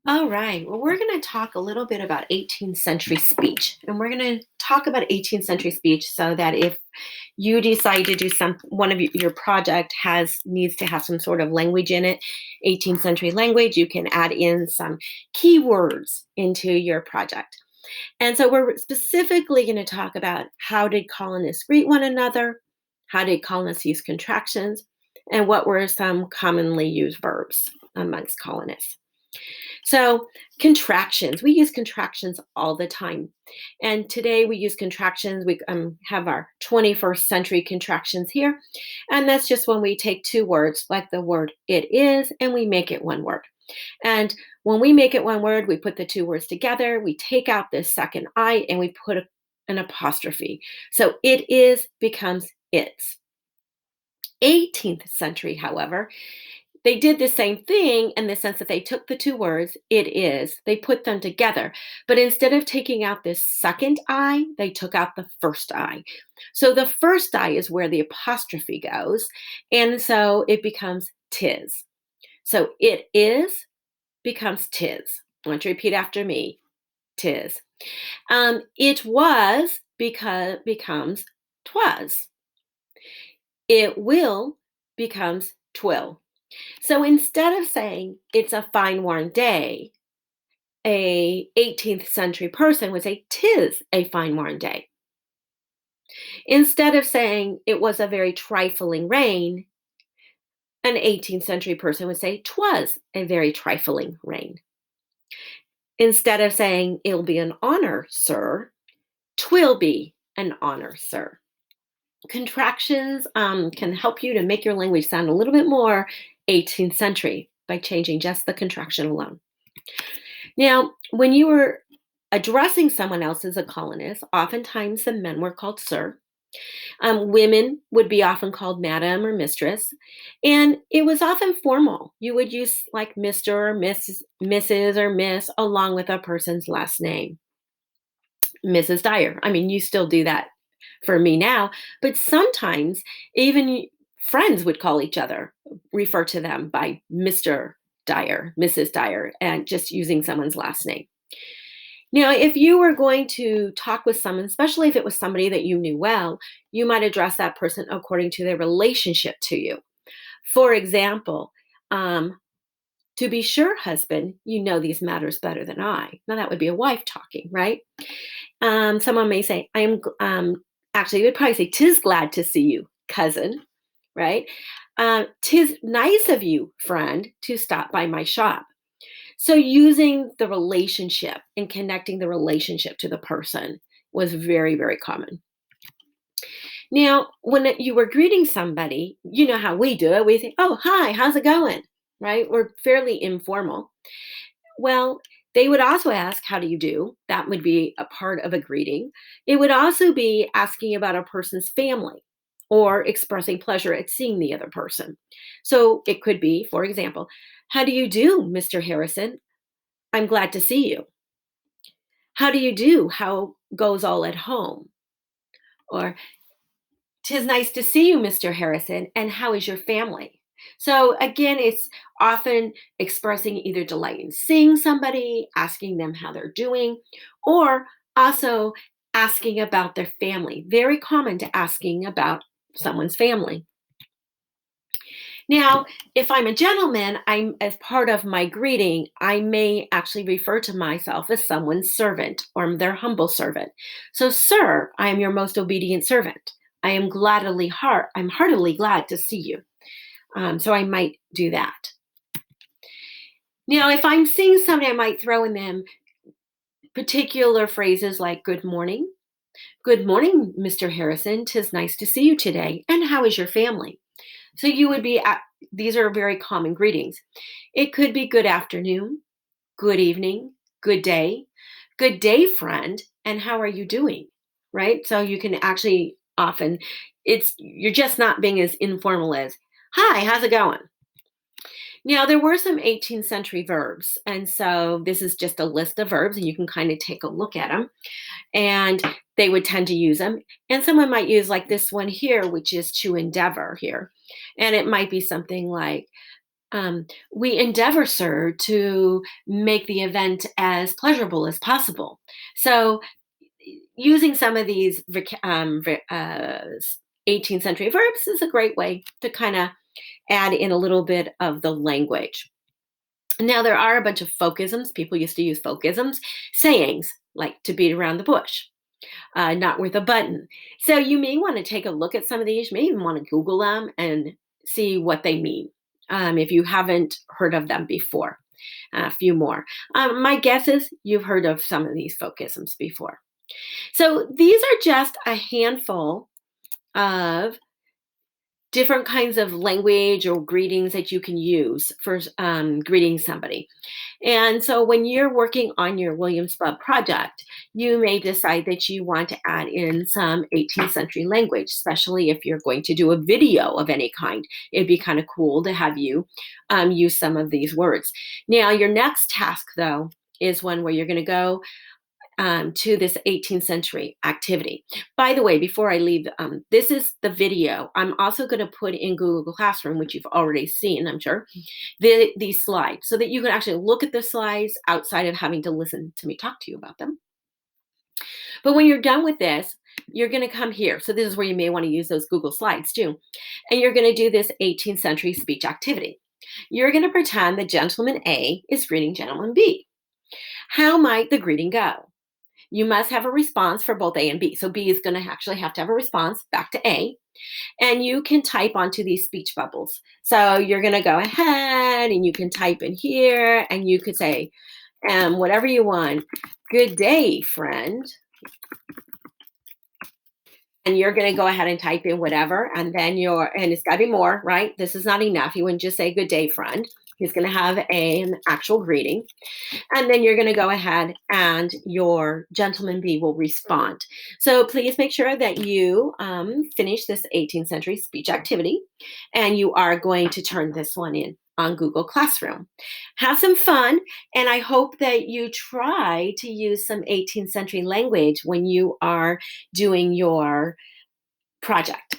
All right. Well, we're going to talk a little bit about 18th century speech. And we're going to talk about 18th century speech so that if you decide to do one of your project needs to have some sort of language in it, 18th century language, you can add in some keywords into your project. And so we're specifically going to talk about how did colonists greet one another, how did colonists use contractions, and what were some commonly used verbs amongst colonists. So, contractions, we use contractions all the time. And today we use contractions. We have our 21st century contractions here. And that's just when we take two words, like the word it is, and we make it one word. And when we make it one word, we put the two words together, we take out this second I, and we put an apostrophe. So it is becomes it's. 18th century, however, they did the same thing in the sense that they took the two words, it is, they put them together. But instead of taking out this second I, they took out the first I. So the first I is where the apostrophe goes. And so it becomes tis. So it is becomes tis. I want you to repeat after me. Tis. It was becomes twas. It will becomes twill. So instead of saying it's a fine warm day, a 18th century person would say tis a fine warm day. Instead of saying it was a very trifling rain, an 18th century person would say twas a very trifling rain. Instead of saying it'll be an honor, sir, twill be an honor, sir. Contractions can help you to make your language sound a little bit more 18th century by changing just the contraction alone. Now, when you were addressing someone else as a colonist, oftentimes the men were called sir. Women would be often called madam or mistress, and it was often formal. You would use like Mr. or Mrs. or Miss along with a person's last name. Mrs. Dyer. I mean, you still do that for me now, but sometimes even friends would call each other, refer to them by Mr. Dyer, Mrs. Dyer, and just using someone's last name. Now, if you were going to talk with someone, especially if it was somebody that you knew well, you might address that person according to their relationship to you. For example, to be sure, husband, you know these matters better than I. Now, that would be a wife talking, right? Someone may say, I am, actually, you would probably say, tis glad to see you, cousin, right? Tis nice of you, friend, to stop by my shop. So using the relationship and connecting the relationship to the person was very, very common. Now, when you were greeting somebody, you know how we do it. We think, oh, hi, how's it going? Right? We're fairly informal. Well, they would also ask, how do you do? That would be a part of a greeting. It would also be asking about a person's family or expressing pleasure at seeing the other person. So it could be, for example, how do you do, Mr. Harrison? I'm glad to see you. How do you do? How goes all at home? Or, 'tis nice to see you, Mr. Harrison, and how is your family? So again, it's often expressing either delight in seeing somebody, asking them how they're doing, or also asking about their family. Very common to asking about someone's family. Now, if I'm a gentleman, I'm as part of my greeting, I may actually refer to myself as someone's servant or their humble servant. So, sir, I am your most obedient servant. I'm heartily glad to see you. So I might do that. Now, if I'm seeing somebody, I might throw in them particular phrases like good morning. Good morning, Mr. Harrison. 'Tis nice to see you today. And how is your family? So you would be at, these are very common greetings. It could be good afternoon, good evening, good day, friend, and how are you doing? Right? So you can actually often you're just not being as informal as, hi, how's it going? Now, there were some 18th century verbs. And so this is just a list of verbs, and you can kind of take a look at them. And they would tend to use them. And someone might use like this one here, which is to endeavor here. And it might be something like, We endeavor, sir, to make the event as pleasurable as possible. So, using some of these 18th century verbs is a great way to kind of add in a little bit of the language. Now, there are a bunch of folkisms. People used to use folkisms, sayings like to beat around the bush, not worth a button. So, you may want to take a look at some of these. You may even want to Google them and see what they mean if you haven't heard of them before. A few more. My guess is you've heard of some of these folkisms before. So, these are just a handful of different kinds of language or greetings that you can use for greeting somebody. And so when you're working on your Williams Bub project, you may decide that you want to add in some 18th century language, especially if you're going to do a video of any kind. It'd be kind of cool to have you use some of these words. Now, your next task, though, is one where you're going to go to this 18th century activity. By the way, before I leave, this is the video. I'm also going to put in Google Classroom, which you've already seen, I'm sure, these slides so that you can actually look at the slides outside of having to listen to me talk to you about them. But when you're done with this, you're going to come here. So this is where you may want to use those Google slides too. And you're going to do this 18th century speech activity. You're going to pretend that gentleman A is greeting gentleman B. How might the greeting go? You must have a response for both A and B. So B is going to actually have to have a response back to A. And you can type onto these speech bubbles. So you're going to go ahead and you can type in here and you could say, whatever you want. Good day, friend. And you're going to go ahead and type in whatever. And then and it's got to be more, right? This is not enough. You wouldn't just say good day, friend. He's going to have an actual greeting. And then you're going to go ahead and your gentleman B will respond. So please make sure that you finish this 18th century speech activity and you are going to turn this one in on Google Classroom. Have some fun, and I hope that you try to use some 18th century language when you are doing your project.